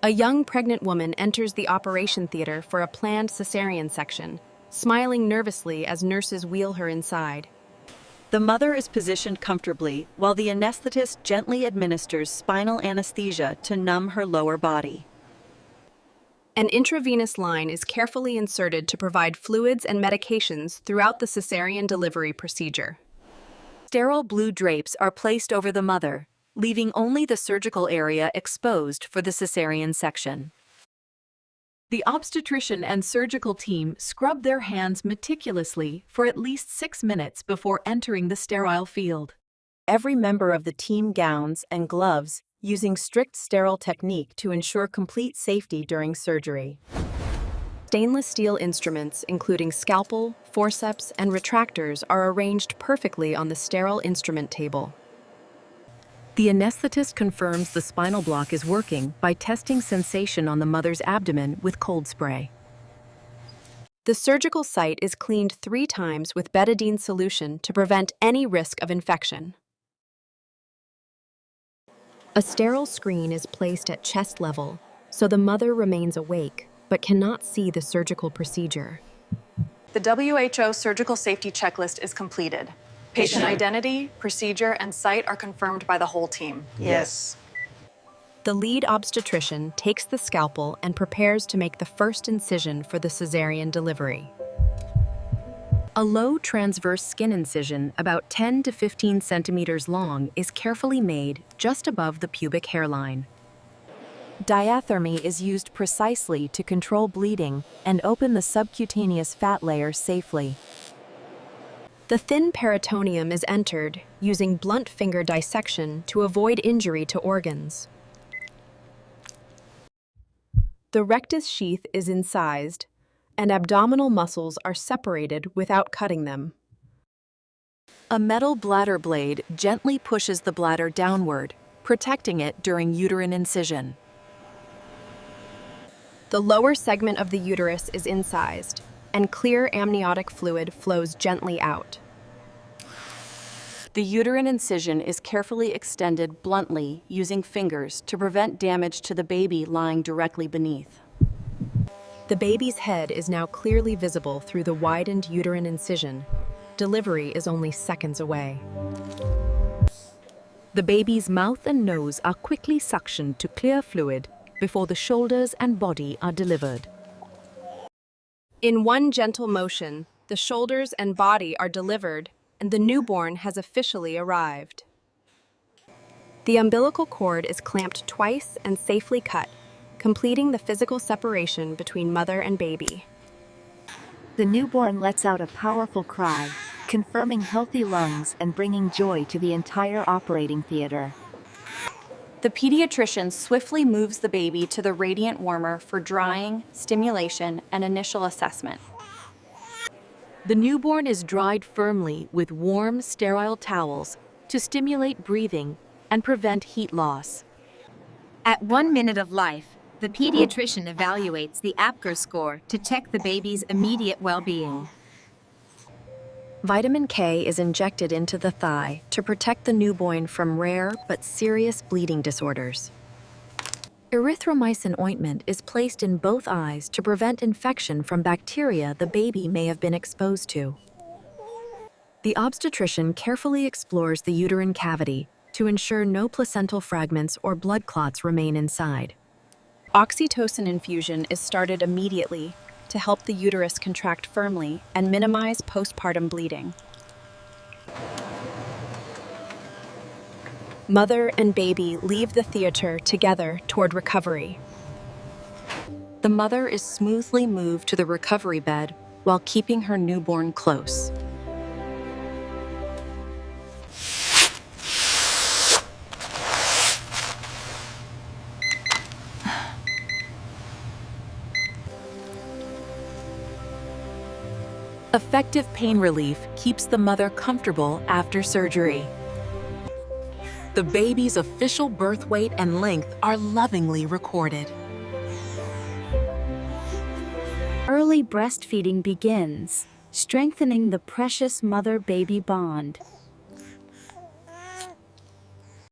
A young pregnant woman enters the operation theater for a planned cesarean section, smiling nervously as nurses wheel her inside. The mother is positioned comfortably while the anesthetist gently administers spinal anesthesia to numb her lower body. An intravenous line is carefully inserted to provide fluids and medications throughout the cesarean delivery procedure. Sterile blue drapes are placed over the mother, leaving only the surgical area exposed for the cesarean section. The obstetrician and surgical team scrub their hands meticulously for at least 6 minutes before entering the sterile field. Every member of the team gowns and gloves, using strict sterile technique to ensure complete safety during surgery. Stainless steel instruments, including scalpel, forceps, and retractors, are arranged perfectly on the sterile instrument table. The anesthetist confirms the spinal block is working by testing sensation on the mother's abdomen with cold spray. The surgical site is cleaned 3 times with betadine solution to prevent any risk of infection. A sterile screen is placed at chest level, so the mother remains awake but cannot see the surgical procedure. The WHO surgical safety checklist is completed. Patient identity, procedure, and site are confirmed by the whole team. Yes. The lead obstetrician takes the scalpel and prepares to make the first incision for the cesarean delivery. A low transverse skin incision about 10 to 15 centimeters long is carefully made just above the pubic hairline. Diathermy is used precisely to control bleeding and open the subcutaneous fat layer safely. The thin peritoneum is entered using blunt finger dissection to avoid injury to organs. The rectus sheath is incised, and abdominal muscles are separated without cutting them. A metal bladder blade gently pushes the bladder downward, protecting it during uterine incision. The lower segment of the uterus is incised, and clear amniotic fluid flows gently out. The uterine incision is carefully extended bluntly using fingers to prevent damage to the baby lying directly beneath. The baby's head is now clearly visible through the widened uterine incision. Delivery is only seconds away. The baby's mouth and nose are quickly suctioned to clear fluid before the shoulders and body are delivered. In one gentle motion, the shoulders and body are delivered, and the newborn has officially arrived. The umbilical cord is clamped twice and safely cut, completing the physical separation between mother and baby. The newborn lets out a powerful cry, confirming healthy lungs and bringing joy to the entire operating theater. The pediatrician swiftly moves the baby to the radiant warmer for drying, stimulation, and initial assessment. The newborn is dried firmly with warm, sterile towels to stimulate breathing and prevent heat loss. At 1 minute of life, the pediatrician evaluates the APGAR score to check the baby's immediate well-being. Vitamin K is injected into the thigh to protect the newborn from rare but serious bleeding disorders. Erythromycin ointment is placed in both eyes to prevent infection from bacteria the baby may have been exposed to. The obstetrician carefully explores the uterine cavity to ensure no placental fragments or blood clots remain inside. Oxytocin infusion is started immediately to help the uterus contract firmly and minimize postpartum bleeding. Mother and baby leave the theater together toward recovery. The mother is smoothly moved to the recovery bed while keeping her newborn close. Effective pain relief keeps the mother comfortable after surgery. The baby's official birth weight and length are lovingly recorded. Early breastfeeding begins, strengthening the precious mother-baby bond.